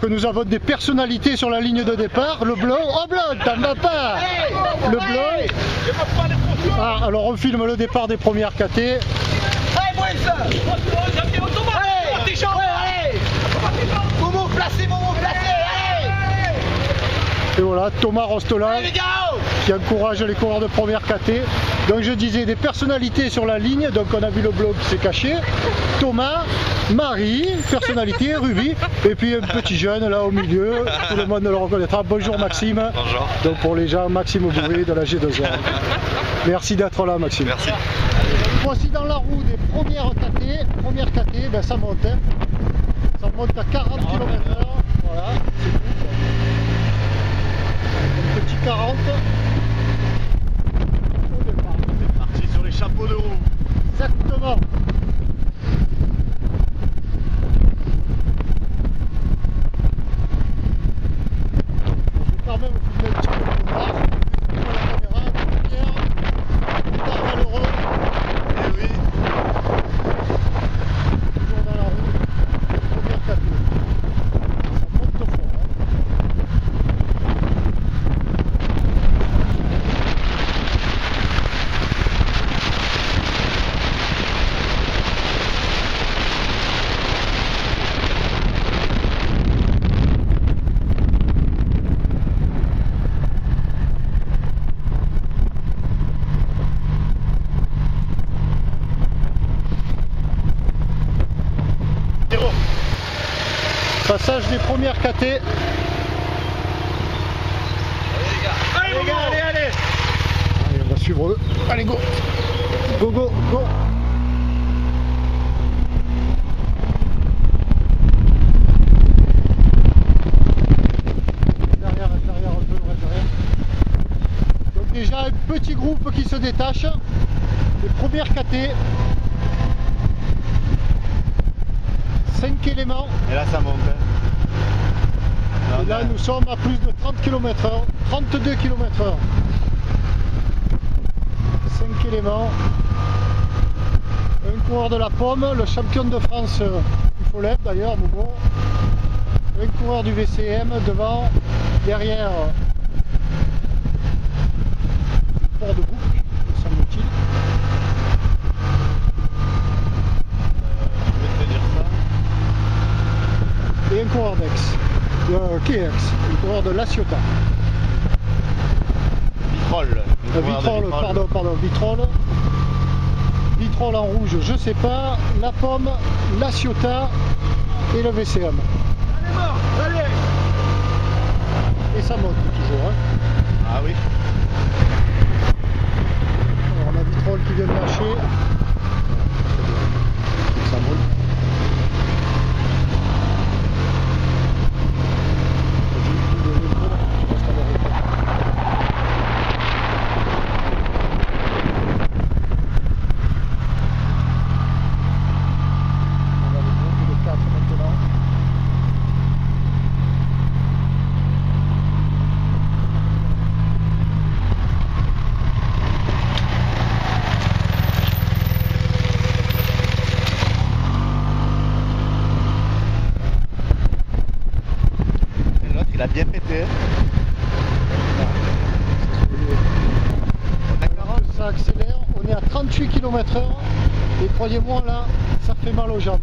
Que nous avons des personnalités sur la ligne de départ. Le blond, oh blond, t'en vas pas. Le blond. Ah, alors on filme le départ des premières KT. Allez, Moïse. Allez. Momo, placez, allez. Et voilà, Thomas Rostola qui encourage les coureurs de première KT. Donc je disais des personnalités sur la ligne, donc on a vu le blog qui s'est caché. Thomas, Marie, personnalité, Ruby, et puis un petit jeune là au milieu, tout le monde le reconnaîtra. Bonjour Maxime. Bonjour. Donc pour les gens, Maxime Bourré de la G2R. Merci d'être là Maxime. Merci. Voici dans la roue des premières KT. Première KT, ben ça monte. Hein. Ça monte à 40 km/h. Voilà, c'est tout. Un petit 40. Au départ. C'est parti sur les chapeaux de roue. Exactement. Je vais quand même vous filmer un petit peu le départ. La caméra, Pierre, départ malheureux. Eh oui. Toujours dans la roue. Première KT. Ça monte fort. Hein. Passage des premières KT. Allez les gars, allez. Allez, on va suivre eux. Allez, go. Go, go, go. Derrière un peu, derrière. Donc déjà un petit groupe qui se détache. Les premières KT. 5 éléments. Et là ça monte. Et là nous sommes à plus de 30 km/h, 32 km/h. 5 éléments. Un coureur de la pomme, le champion de France du Follet d'ailleurs, Momo. Un coureur du VCM devant, derrière. Port de boucle, me semble-t-il. Je vais te dire ça. Et un coureur d'Aix, de KX, un coureur de La Ciotat. Vitrolles. Vitrolles, pardon, Vitrolles. Vitrolles en rouge, je sais pas. La pomme, La Ciotat et le VCM. Allez, mort, allez. Et ça monte toujours. Hein. Ah oui. Alors on a Vitrolles qui vient de lâcher. Ça monte. Et l'autre il a bien pété. On a 40. Ça accélère, on est à 38 km/h et croyez-moi là, ça fait mal aux jambes.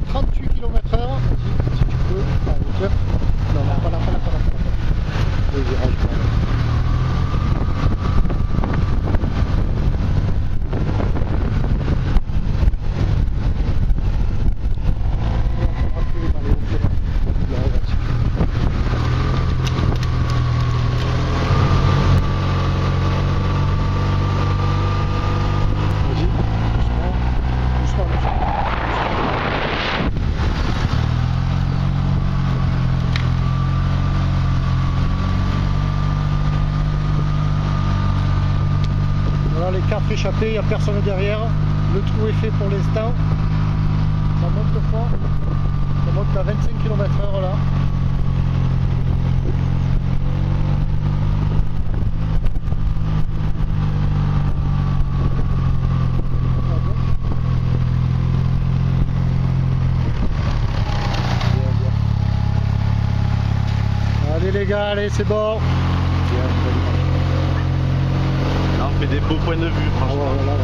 38 km/h, vas-y, si tu peux, à hauteur. Non, non, pas là. Le virage, voilà. Voilà les 4 échappés, il n'y a personne derrière. Le trou est fait pour l'instant. Ça monte fort. Ça monte à 25 km/h là. gars, allez, c'est bon. Là, on fait des beaux points de vue, Ah, franchement. voilà, ouais.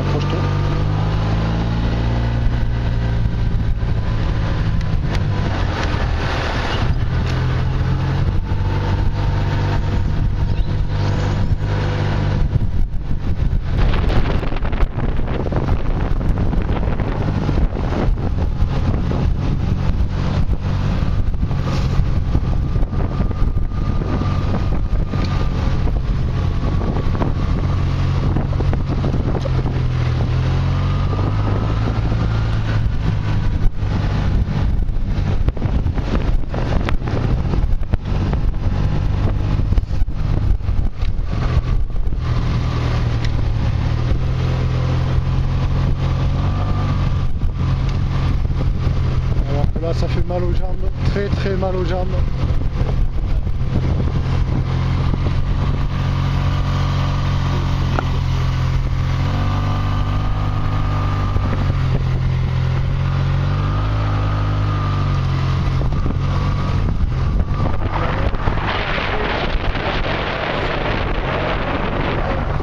Approche-toi. Alors que là, ça fait mal aux jambes, très très mal aux jambes.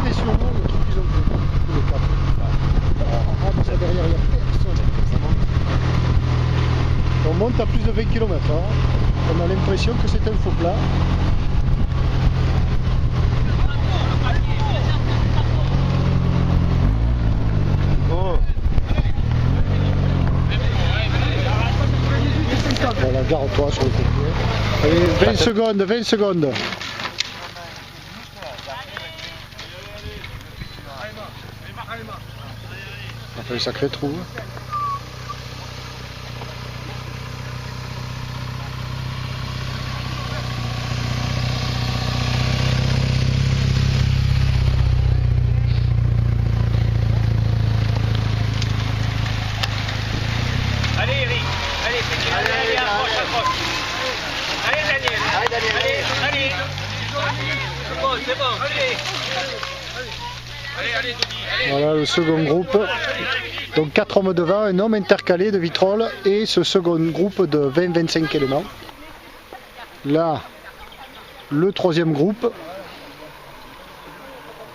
Et sur nous, le truc qu'ils ont fait, le cap. Ah, mais ça derrière, il n'y a personne. On monte à plus de 20 km/h. On a l'impression que c'est un faux plat. Oh, Voilà, garde-toi sur le côté. Allez, 20 secondes, 20 secondes. Ça fait un sacré trou. Allez Eric, allez, c'est bien. Allez, approche, approche. Allez Daniel, allez. C'est bon, allez. Allez, Denis, allez. Voilà le second groupe. Donc 4 hommes devant, un homme intercalé de vitrolles et ce second groupe de 20-25 éléments. Là, le troisième groupe,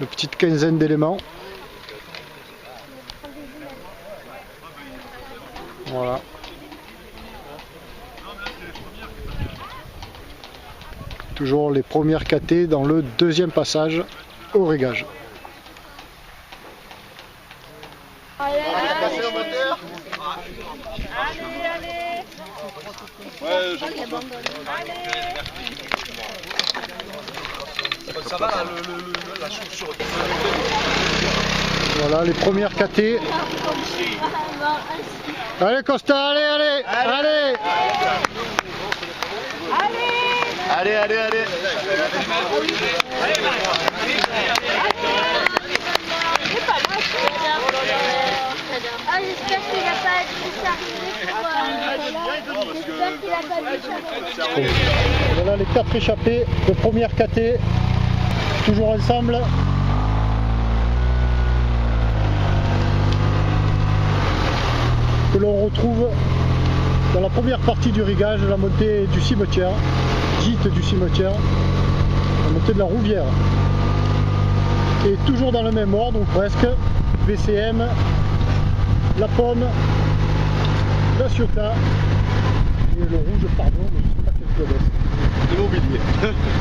de petite quinzaine d'éléments. Voilà. Toujours les premières KT dans le deuxième passage au régage. passer au moteur. Allez. Ouais, ça va là, la chaussure. Voilà les premières KT. Allez Costa, allez. Allez. Ah, j'espère qu'il n'a pas dû s'arrêter. Voilà les 4 échappés de première KT. Toujours ensemble. Que l'on retrouve dans la première partie du régage, la montée du cimetière, gîte du cimetière, la montée de la Rouvière. Et toujours dans le même ordre, ou presque, VCM, la Pomme, la Ciotat, et le rouge, pardon, mais je ne sais pas quel club est. Immobilier.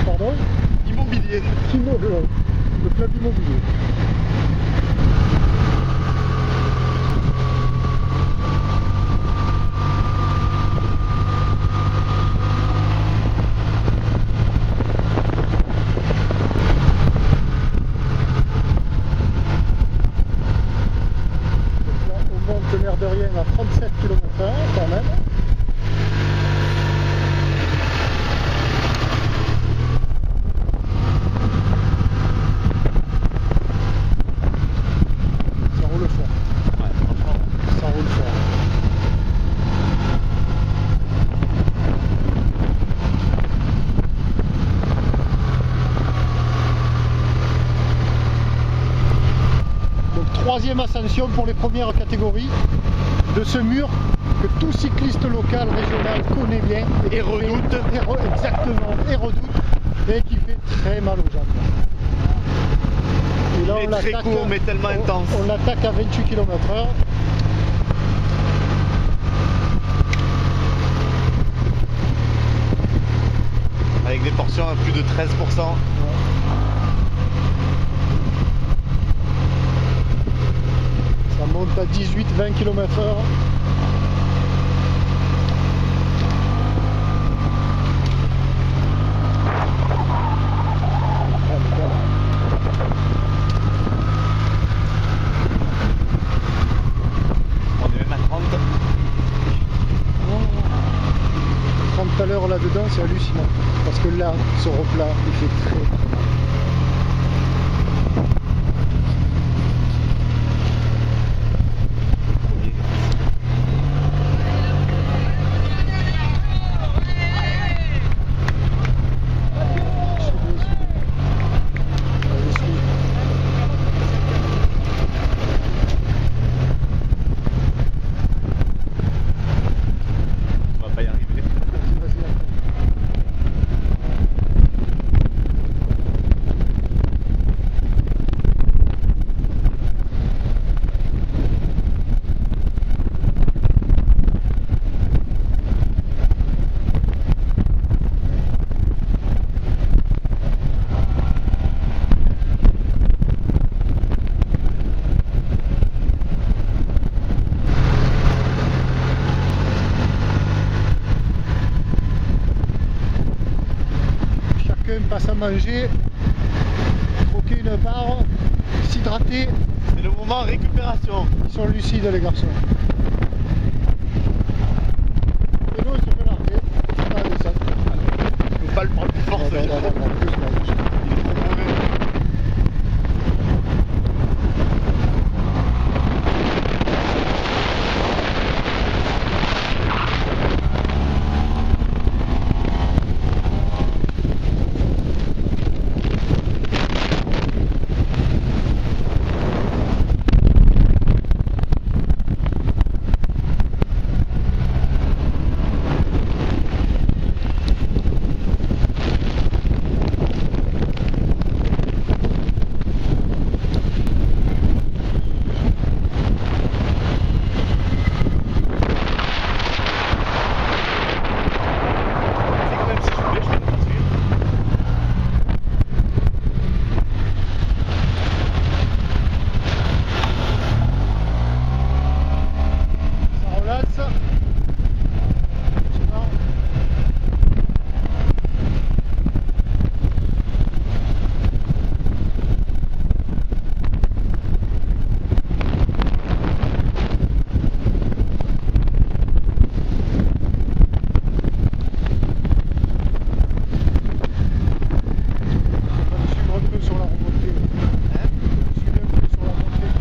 Pardon? Immobilier. Le club immobilier. L'air de rien à 37 km/h quand même. deuxième ascension pour les premières catégories de ce mur que tout cycliste local, régional connaît bien. Et redoute. Exactement, et redoute. Et qui fait très mal aux jambes. Et là, Il est très court mais tellement intense. On l'attaque à 28 km/h. Avec des portions à plus de 13%. Ça monte à 18-20 km/h. On est même à 30. 30 à l'heure là-dedans, c'est hallucinant. Parce que là, ce replat, il fait très mal. On va pas y arriver. Chacun passe à manger, croquer une barre, s'hydrater. C'est le moment récupération. Ils sont lucides les garçons. Et nous, il se fait larguer. On va descendre. Je peux pas le prendre plus fort. Non, ce non, gars. non, non, plus, non, plus. Il est trop mauvais. C'est que même si je voulais, je vais le poursuivre. Ça relaxe. C'est marrant. On va suivre un peu sur la remontée. Suivre un peu sur la montée.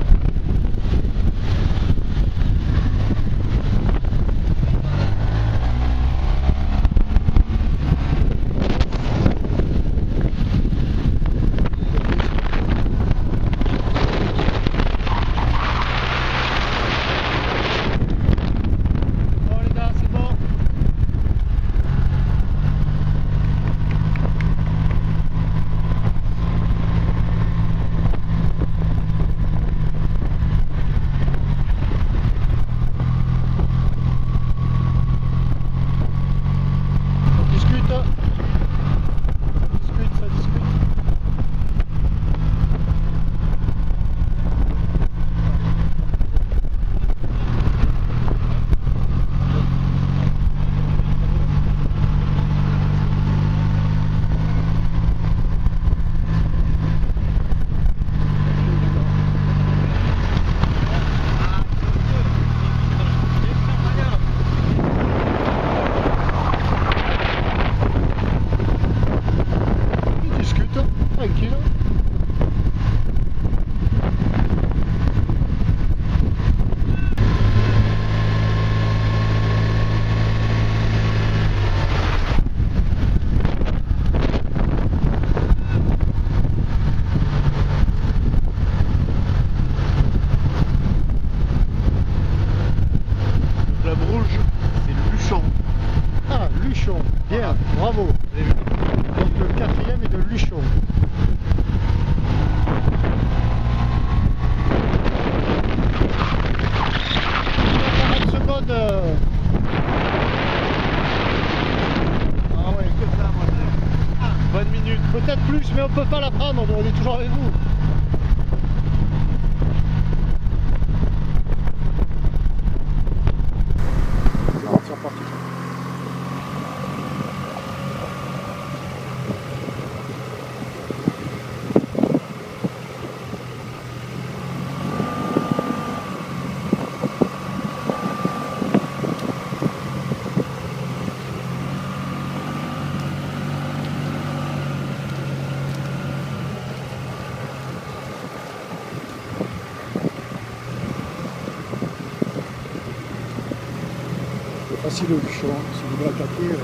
Luchon. Bien, bravo. Donc le quatrième est de Luchon. 40 secondes. Ah ouais, que ça, moi. Bonne minute. Peut-être plus, mais on peut pas la prendre, on est toujours avec vous. C'est reparti. Facile le Luchon, si vous voulez attaquer. Oui.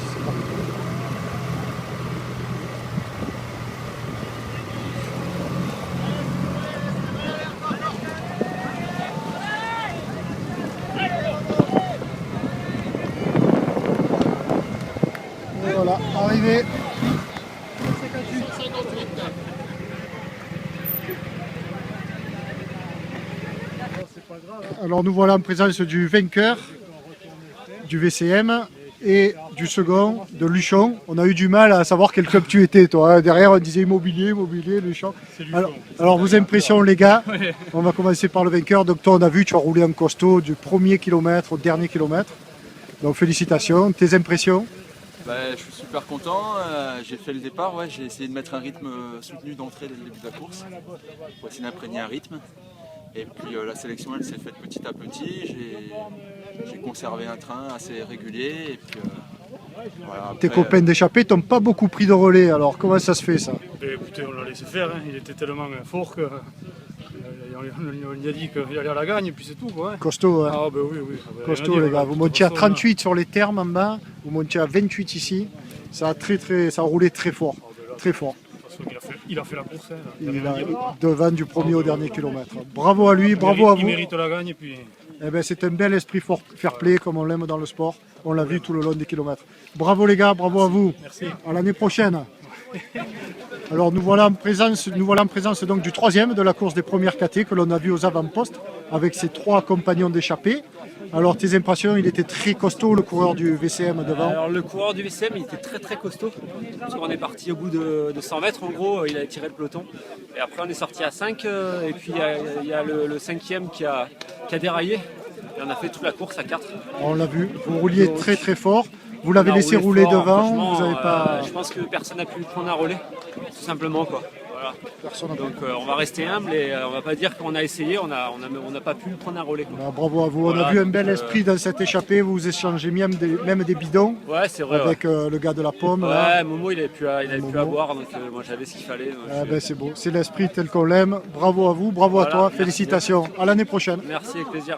C'est parti. Et voilà, arrivé. Alors nous voilà en présence du vainqueur du VCM et du second de Luchon. On a eu du mal à savoir quel club tu étais toi. Hein. Derrière on disait immobilier, Luchon. Alors vos impressions les gars, on va commencer par le vainqueur. Donc toi on a vu, tu as roulé en costaud du premier kilomètre au dernier kilomètre. Donc félicitations, tes impressions? Je suis super content, j'ai fait le départ, ouais, j'ai essayé de mettre un rythme soutenu d'entrée dès le début de la course pour essayer d'imprégner un rythme. Et puis la sélection elle s'est faite petit à petit, j'ai conservé un train assez régulier. Et puis, voilà, après, tes copains d'échappée t'ont pas beaucoup pris de relais, alors comment ça se fait ça? Écoutez, on l'a laissé faire, hein. Il était tellement fort que on lui a dit qu'il allait à la gagne et puis c'est tout quoi. Hein. Costaud, hein. Ah ben oui, oui. Costaud les gars, vous montiez à 38 sur les termes en bas, vous montiez à 28 ici, ça a roulé très fort, très fort. Il a fait la course, hein, il a devant du premier au dernier kilomètre. Bravo à lui, bravo à vous. Il mérite la gagne et puis... Eh ben, c'est un bel esprit fair play comme on l'aime dans le sport, on l'a vu tout le long des kilomètres. Bravo les gars, bravo à vous. Merci. À l'année prochaine. Alors nous voilà en présence donc du troisième de la course des premières KT que l'on a vu aux avant-postes avec ses trois compagnons d'échappée. Alors tes impressions, il était très costaud le coureur du VCM devant. Alors le coureur du VCM il était très costaud parce qu'on est parti au bout de 100 mètres en gros, il a tiré le peloton et après on est sorti à 5 et puis il y a le cinquième qui a déraillé et on a fait toute la course à 4. On l'a vu, vous rouliez très fort. Vous l'avez laissé rouler fort, devant, vous avez pas... Je pense que personne n'a pu prendre un relais, tout simplement quoi. Voilà. Donc on va rester humble et on va pas dire qu'on a essayé, on n'a pas pu prendre un relais. Quoi. Ah, bravo à vous, voilà, on a vu un bel esprit dans cette échappée, vous échangez même des bidons c'est vrai, avec le gars de la pomme. Ouais, là. Momo il avait pu à boire, donc moi j'avais ce qu'il fallait. C'est beau, c'est l'esprit tel qu'on l'aime, bravo à vous, bravo à toi, félicitations, à l'année prochaine. Merci, avec plaisir.